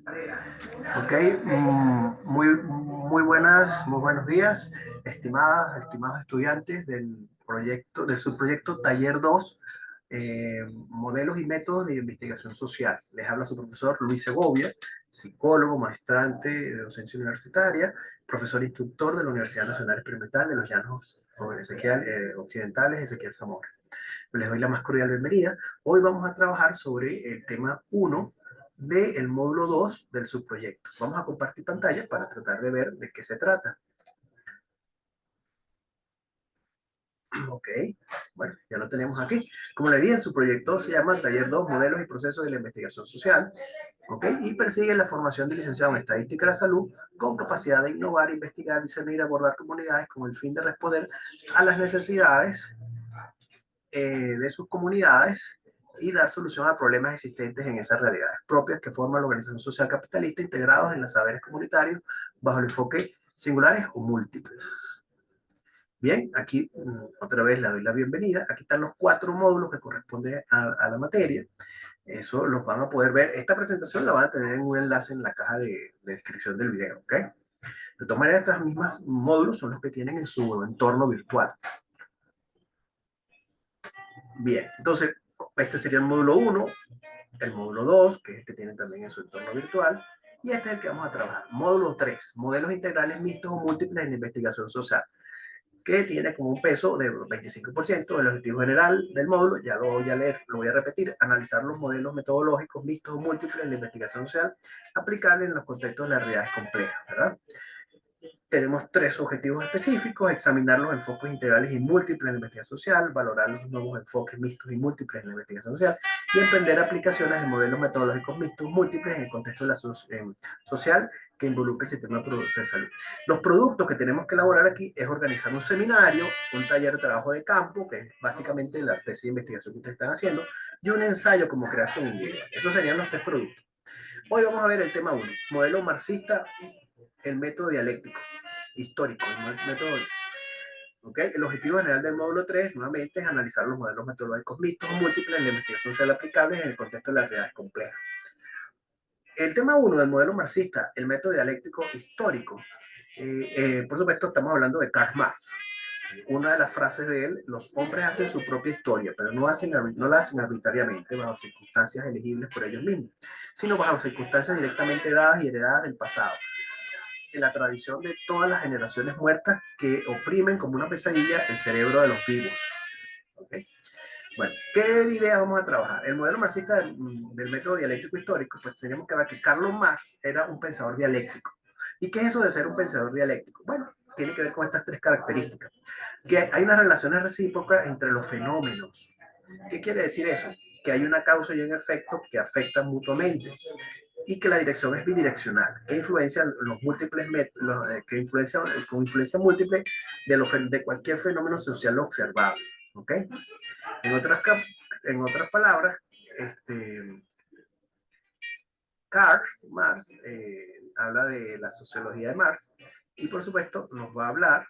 Ok, muy muy buenos días, estimados estudiantes del proyecto, del subproyecto Taller 2, Modelos y Métodos de Investigación Social. Les habla su profesor Luis Segovia, psicólogo, maestrante de docencia universitaria, profesor instructor de la Universidad Nacional Experimental de los Llanos Occidentales, Ezequiel Zamora. Les doy la más cordial bienvenida. Hoy vamos a trabajar sobre el tema 1 del módulo 2 del subproyecto. Vamos a compartir pantalla para tratar de ver de qué se trata. Ok, bueno, ya lo tenemos aquí. Como le dije, el subproyecto se llama Taller 2, Modelos y Procesos de la Investigación Social. Ok, y persigue la formación de licenciado en Estadística de la Salud con capacidad de innovar, investigar, discernir, abordar comunidades con el fin de responder a las necesidades de sus comunidades y dar solución a problemas existentes en esas realidades propias que forman la organización social capitalista integrados en los saberes comunitarios bajo el enfoque singulares o múltiples. Bien, aquí otra vez le doy la bienvenida. Aquí están los 4 módulos que corresponden a la materia. Eso los van a poder ver. Esta presentación la van a tener en un enlace en la caja de descripción del video, ¿ok? De todas maneras, estos mismos módulos son los que tienen en su entorno virtual. Bien, entonces, este sería el módulo 1, el módulo 2, que es el que tienen también en su entorno virtual, y este es el que vamos a trabajar. Módulo 3, modelos integrales mixtos o múltiples en investigación social, que tiene como un peso de 25%. El objetivo general del módulo, ya lo voy a leer, lo voy a repetir: analizar los modelos metodológicos mixtos o múltiples en la investigación social, aplicables en los contextos de las realidades complejas, ¿verdad? Tenemos 3 objetivos específicos: examinar los enfoques integrales y múltiples en la investigación social, valorar los nuevos enfoques mixtos y múltiples en la investigación social, y emprender aplicaciones de modelos metodológicos mixtos múltiples en el contexto de la social que involucre el sistema de salud. Los productos que tenemos que elaborar aquí es organizar un seminario, un taller de trabajo de campo, que es básicamente la tesis de investigación que ustedes están haciendo, y un ensayo como creación individual. Esos serían los 3 productos. Hoy vamos a ver el tema 1, modelo marxista, el método dialéctico histórico, el método. ¿Okay? El objetivo general del módulo 3, nuevamente, es analizar los modelos metodológicos mixtos o múltiples en la investigación social aplicables en el contexto de las realidades complejas. El tema 1 del modelo marxista, el método dialéctico histórico, por supuesto estamos hablando de Karl Marx. Una de las frases de él: los hombres hacen su propia historia, pero no la hacen arbitrariamente bajo circunstancias elegibles por ellos mismos, sino bajo circunstancias directamente dadas y heredadas del pasado, de la tradición de todas las generaciones muertas que oprimen como una pesadilla el cerebro de los vivos. ¿Okay? Bueno, ¿qué idea vamos a trabajar? El modelo marxista del método dialéctico histórico, pues tenemos que ver que Carlos Marx era un pensador dialéctico. ¿Y qué es eso de ser un pensador dialéctico? Bueno, tiene que ver con estas 3 características: que hay unas relaciones recíprocas entre los fenómenos. ¿Qué quiere decir eso? Que hay una causa y un efecto que afectan mutuamente, y que la dirección es bidireccional, que influencia los múltiples que influencia con influencia múltiple de cualquier fenómeno social observable. ¿Ok? En otras, en otras palabras, Karl Marx habla de la sociología de Marx, y por supuesto nos va a hablar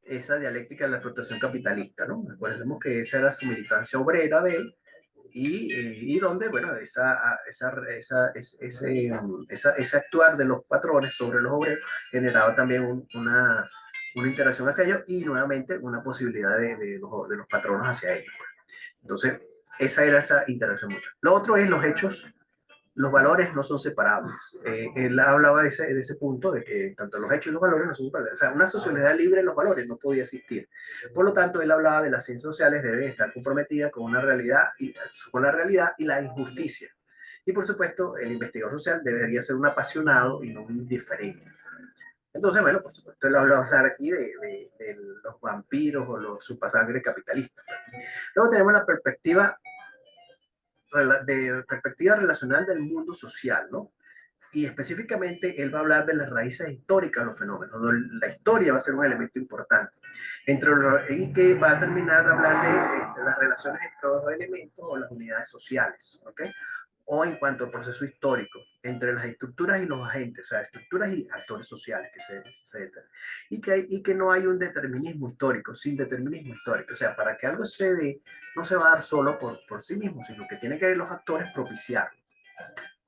esa dialéctica de la explotación capitalista, ¿no? Recordemos que esa era su militancia obrera de él, y donde, bueno, ese actuar de los patrones sobre los obreros generaba también una interacción hacia ellos, y nuevamente una posibilidad de los patronos hacia ellos. Entonces, esa era esa interacción mutua. Lo otro es los hechos. Los valores no son separables. Él hablaba de ese punto, de que tanto los hechos y los valores no son separables. O sea, una sociedad libre en los valores no podía existir. Por lo tanto, él hablaba de las ciencias sociales deben estar comprometidas con una realidad, con la realidad y la injusticia. Y por supuesto, el investigador social debería ser un apasionado y no un indiferente. Entonces, bueno, por supuesto, él hablaba aquí de los vampiros o los supasangre capitalistas. Luego tenemos la perspectiva relacional del mundo social, ¿no? Y específicamente él va a hablar de las raíces históricas de los fenómenos, donde la historia va a ser un elemento importante, y que va a terminar de hablar de las relaciones entre los elementos o las unidades sociales, ¿ok? O en cuanto al proceso histórico, entre las estructuras y los agentes, o sea, estructuras y actores sociales y que no hay un determinismo histórico, sin determinismo histórico. O sea, para que algo se dé, no se va a dar solo por sí mismo, sino que tiene que haber los actores propiciarlo.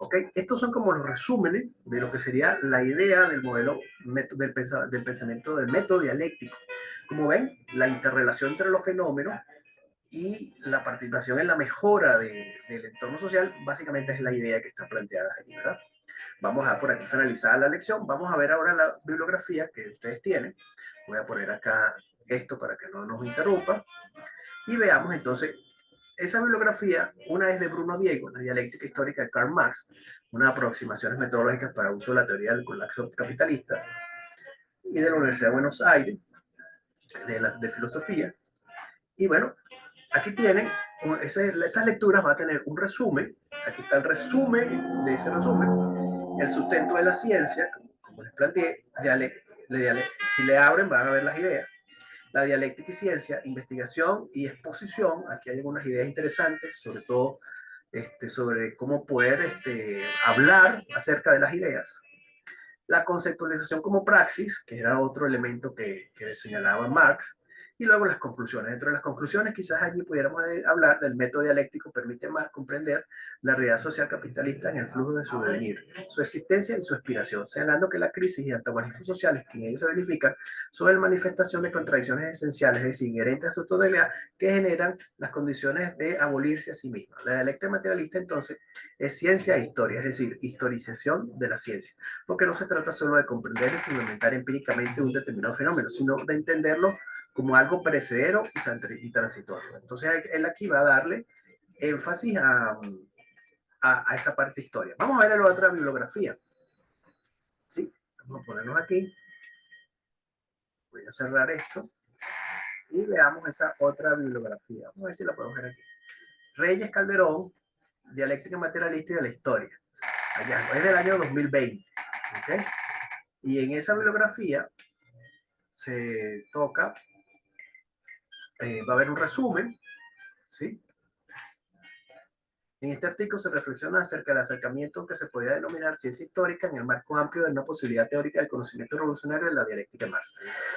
¿Ok? Estos son como los resúmenes de lo que sería la idea del modelo del pensamiento del método dialéctico. Como ven, la interrelación entre los fenómenos y la participación en la mejora del entorno social básicamente es la idea que está planteada aquí, ¿verdad? Vamos a por aquí finalizada la lección. Vamos a ver ahora la bibliografía que ustedes tienen. Voy a poner acá esto para que no nos interrumpa. Y veamos entonces esa bibliografía. Una es de Bruno Diego, La dialéctica histórica de Karl Marx, unas aproximaciones metodológicas para uso de la teoría del colapso capitalista, y de la Universidad de Buenos Aires, de filosofía. Y bueno, aquí tienen, esas lecturas va a tener un resumen. Aquí está el resumen de ese resumen, el sustento de la ciencia, como les planteé. Si le abren van a ver las ideas. La dialéctica y ciencia, investigación y exposición. Aquí hay algunas ideas interesantes, sobre todo sobre cómo poder hablar acerca de las ideas. La conceptualización como praxis, que era otro elemento que señalaba Marx, y luego las conclusiones. Dentro de las conclusiones, quizás allí pudiéramos hablar del método dialéctico, permite más comprender la realidad social capitalista en el flujo de su devenir, su existencia y su expiración, señalando que la crisis y antagonismos sociales que en ella se verifican son la manifestación de contradicciones esenciales, es decir, inherentes a su totalidad, que generan las condiciones de abolirse a sí misma. La dialéctica materialista, entonces, es ciencia e historia, es decir, historización de la ciencia, porque no se trata solo de comprender y fundamentar empíricamente un determinado fenómeno, sino de entenderlo como algo perecedero y transitorio. Entonces, él aquí va a darle énfasis a esa parte historia. Vamos a ver la otra bibliografía. ¿Sí? Vamos a ponernos aquí. Voy a cerrar esto. Y veamos esa otra bibliografía. Vamos a ver si la podemos ver aquí. Reyes Calderón, Dialéctica Materialista y de la Historia. Allá, es del año 2020. ¿Okay? Y en esa bibliografía se toca, va a haber un resumen, ¿sí? En este artículo se reflexiona acerca del acercamiento que se podría denominar ciencia histórica en el marco amplio de una posibilidad teórica del conocimiento revolucionario de la dialéctica de Marx.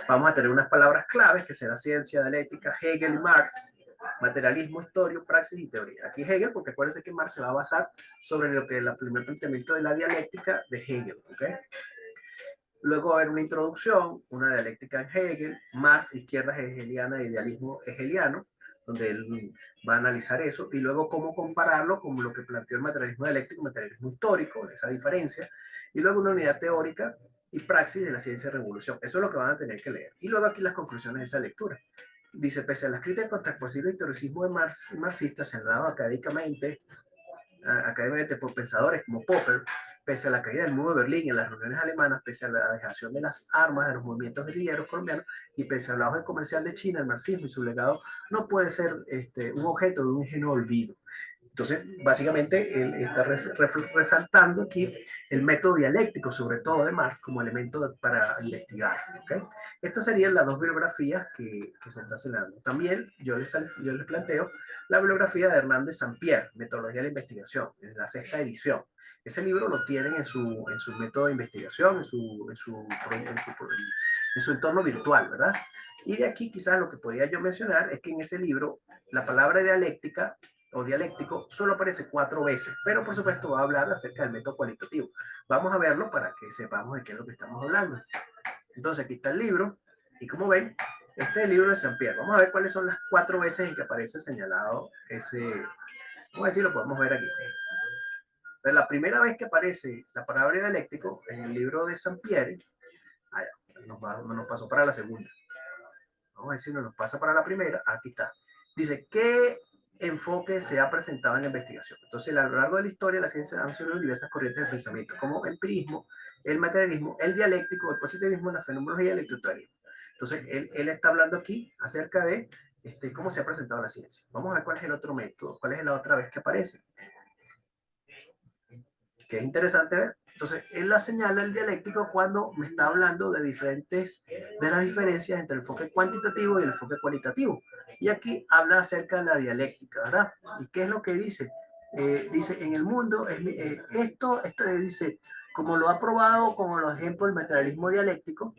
Vamos a tener unas palabras claves que serán ciencia, dialéctica, Hegel y Marx, materialismo, historia, praxis y teoría. Aquí Hegel, porque acuérdense que Marx se va a basar sobre lo que es el primer planteamiento de la dialéctica de Hegel, ¿ok? Luego va a haber una introducción, una dialéctica en Hegel, Marx, izquierda hegeliana, idealismo hegeliano, donde él va a analizar eso, y luego cómo compararlo con lo que planteó el materialismo dialéctico, materialismo histórico, esa diferencia, y luego una unidad teórica y praxis de la ciencia de revolución. Eso es lo que van a tener que leer. Y luego aquí las conclusiones de esa lectura. Dice, pese a las críticas contra el posible historicismo de marxista, señalado académicamente por pensadores como Popper, pese a la caída del muro de Berlín en las reuniones alemanas, pese a la dejación de las armas de los movimientos guerrilleros colombianos y pese al auge comercial de China, el marxismo y su legado no puede ser un objeto de un ingenuo olvido. Entonces, básicamente, él está resaltando aquí el método dialéctico, sobre todo de Marx, como elemento para investigar. ¿Okay? Estas serían las dos bibliografías que se están señalando. También yo les planteo la bibliografía de Hernández Sampier, Metodología de la Investigación, es la 6ª edición. Ese libro lo tienen en su método de investigación, en su entorno virtual, ¿verdad? Y de aquí quizás lo que podría yo mencionar es que en ese libro la palabra dialéctica o dialéctico solo aparece 4 veces, pero por supuesto va a hablar acerca del método cualitativo. Vamos a verlo para que sepamos de qué es lo que estamos hablando. Entonces aquí está el libro, y como ven, este es el libro de Sampier. Vamos a ver cuáles son las 4 veces en que aparece señalado ese, vamos a ver si lo podemos ver aquí. Pero la primera vez que aparece la palabra dialéctico en el libro de Sampier, nos pasó para la segunda. Vamos a ver si nos pasa para la primera. Aquí está. Dice, ¿qué enfoque se ha presentado en la investigación? Entonces, a lo largo de la historia, la ciencia ha surgido diversas corrientes de pensamiento, como el empirismo, el materialismo, el dialéctico, el positivismo, la fenomenología y el estructuralismo. Entonces, él está hablando aquí acerca de cómo se ha presentado la ciencia. Vamos a ver cuál es el otro método, cuál es la otra vez que aparece. Que es interesante ver. Entonces, él la señala el dialéctico cuando me está hablando de las diferencias entre el enfoque cuantitativo y el enfoque cualitativo. Y aquí habla acerca de la dialéctica, ¿verdad? ¿Y qué es lo que dice? Dice, en el mundo, esto dice, como lo ha probado como los ejemplos del materialismo dialéctico,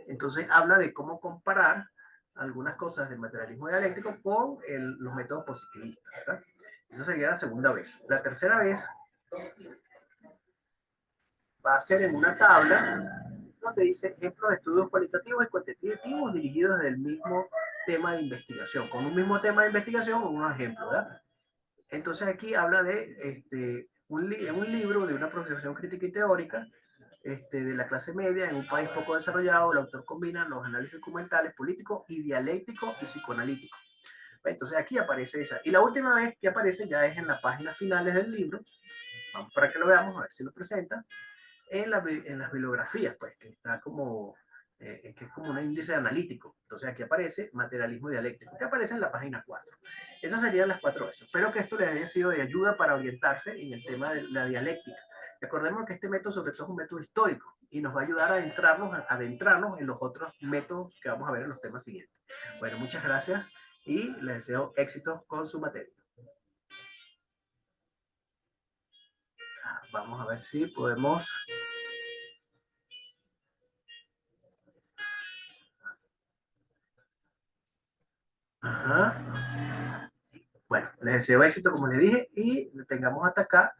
entonces habla de cómo comparar algunas cosas del materialismo dialéctico con los métodos positivistas, ¿verdad? Esa sería la segunda vez. La tercera vez va a ser en una tabla donde dice ejemplos de estudios cualitativos y cuantitativos dirigidos desde el mismo tema de investigación, con un mismo tema de investigación o unos ejemplos, ¿verdad? Entonces aquí habla de un libro de una aproximación crítica y teórica de la clase media en un país poco desarrollado. El autor combina los análisis documentales, políticos y dialécticos y psicoanalíticos. Entonces aquí aparece esa. Y la última vez que aparece ya es en las páginas finales del libro. Vamos para que lo veamos, a ver si lo presenta. En las bibliografías, pues, que está como, que es como un índice analítico. Entonces aquí aparece materialismo dialéctico, que aparece en la página 4. Esas serían las 4 veces. Espero que esto les haya sido de ayuda para orientarse en el tema de la dialéctica. Recordemos que este método sobre todo es un método histórico y nos va a ayudar a adentrarnos en los otros métodos que vamos a ver en los temas siguientes. Bueno, muchas gracias y les deseo éxito con su materia. Vamos a ver si podemos... Ajá. Bueno, les deseo éxito, como les dije, y tengamos hasta acá